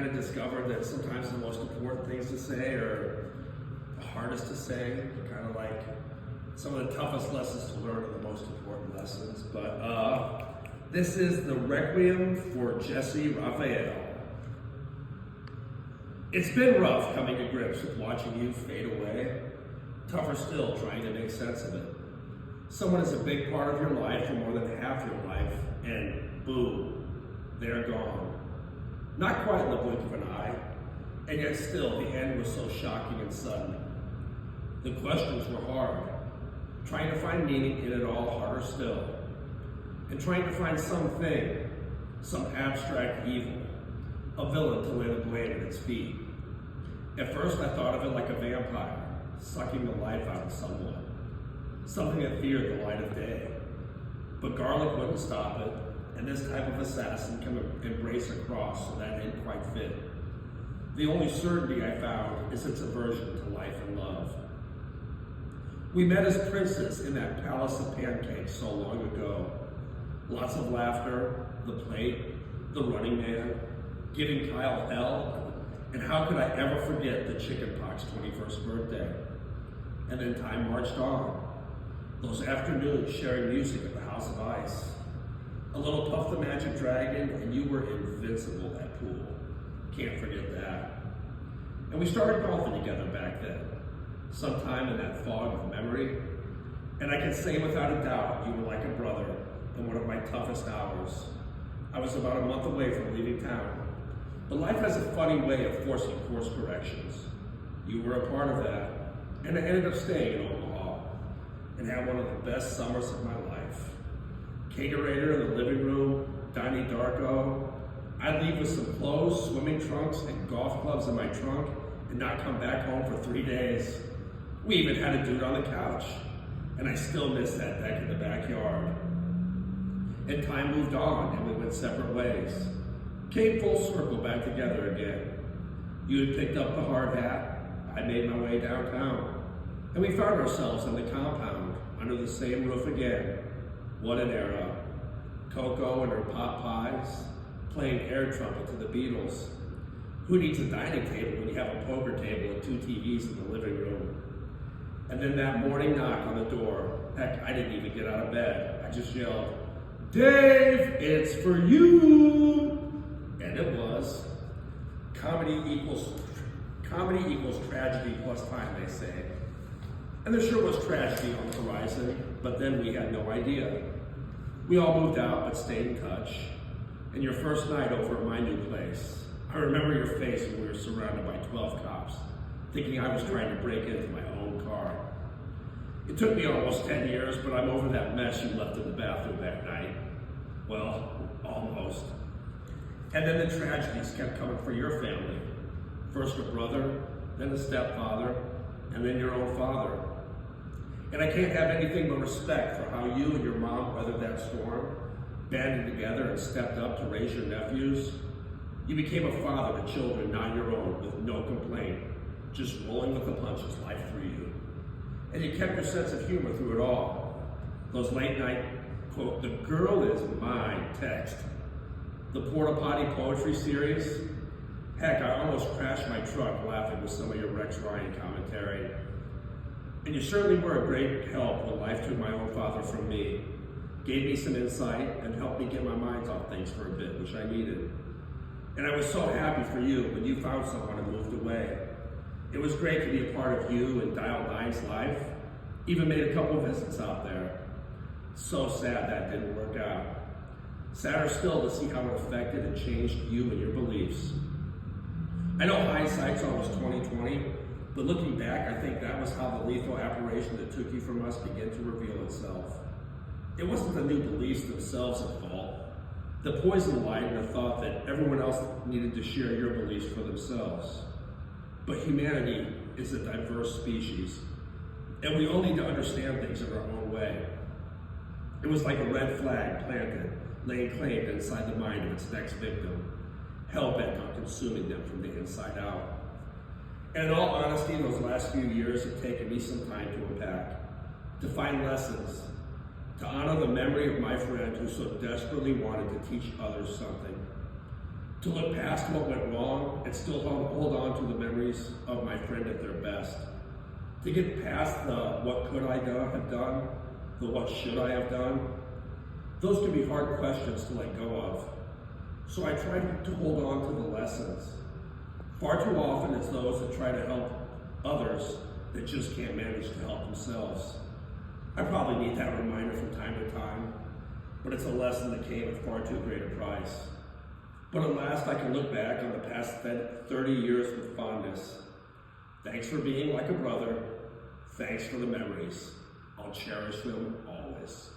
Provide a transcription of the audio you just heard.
kind of discovered that sometimes the most important things to say are the hardest to say. Kind of like some of the toughest lessons to learn are the most important lessons. But this is the Requiem for Jesse Raphael. It's been rough coming to grips with watching you fade away. Tougher still trying to make sense of it. Someone is a big part of your life for more than half your life, and boom, they're gone. Not quite in the blink of an eye, and yet still the end was so shocking and sudden. The questions were hard. Trying to find meaning in it all harder still. And trying to find something, some abstract evil, a villain to lay the blame at its feet. At first I thought of it like a vampire, sucking the life out of someone. Something that feared the light of day. But garlic wouldn't stop it, and this type of assassin can embrace a cross, so that didn't quite fit. The only certainty I found is its aversion to life and love. We met as princes in that palace of pancakes so long ago. Lots of laughter, the plate, the running man, giving Kyle hell, and how could I ever forget the chickenpox 21st birthday? And then time marched on. Those afternoons sharing music at the House of Ice. A little Puff the Magic Dragon, and you were invincible at pool. Can't forget that. And we started golfing together back then, sometime in that fog of memory. And I can say without a doubt, you were like a brother in one of my toughest hours. I was about a month away from leaving town. But life has a funny way of forcing course corrections. You were a part of that, and I ended up staying in Omaha and had one of the best summers of my life. Caterator in the living room, Donnie Darko. I'd leave with some clothes, swimming trunks, and golf clubs in my trunk and not come back home for 3 days. We even had a dude on the couch, and I still miss that deck in the backyard. And time moved on, and we went separate ways. Came full circle back together again. You had picked up the hard hat, I made my way downtown, and we found ourselves in the compound, under the same roof again. What an era. Coco and her pot pies, playing air trumpet to the Beatles. Who needs a dining table when you have a poker table and 2 TVs in the living room? And then that morning knock on the door. Heck, I didn't even get out of bed. I just yelled, "Dave, it's for you!" And it was. Comedy equals tragedy plus time, they say. And there sure was tragedy on the horizon, but then we had no idea. We all moved out, but stayed in touch. And your first night over at my new place, I remember your face when we were surrounded by 12 cops, thinking I was trying to break into my own car. It took me almost 10 years, but I'm over that mess you left in the bathroom that night. Well, almost. And then the tragedies kept coming for your family. First a brother, then a stepfather, and then your own father. And I can't have anything but respect for how you and your mom weathered that storm, banded together and stepped up to raise your nephews. You became a father to children not your own with no complaint, just rolling with the punches life threw you. And you kept your sense of humor through it all. Those late night, quote, "the girl is mine" text. The porta potty poetry series. Heck, I almost crashed my truck laughing with some of your Rex Ryan commentary. And you certainly were a great help when life took my own father from me. Gave me some insight and helped me get my mind off things for a bit, which I needed. And I was so happy for you when you found someone and moved away. It was great to be a part of you and Dial 9's life. Even made a couple visits out there. So sad that didn't work out. Sadder still to see how it affected and changed you and your beliefs. I know hindsight's always 20/20, but looking back, I think that was how the lethal apparition that took you from us began to reveal itself. It wasn't the new beliefs themselves at fault. The poison lied in the thought that everyone else needed to share your beliefs for themselves. But humanity is a diverse species, and we all need to understand things in our own way. It was like a red flag planted, laying claim inside the mind of its next victim, hell-bent on consuming them from the inside out. And in all honesty, those last few years have taken me some time to unpack, to find lessons, to honor the memory of my friend who so desperately wanted to teach others something. To look past what went wrong and still hold on to the memories of my friend at their best. To get past the what could I have done, the what should I have done. Those can be hard questions to let go of. So I try to hold on to the lessons. Far too often it's those that try to help others that just can't manage to help themselves. I probably need that reminder from time to time, but it's a lesson that came at far too great a price. But at last I can look back on the past 30 years with fondness. Thanks for being like a brother. Thanks for the memories. I'll cherish them always.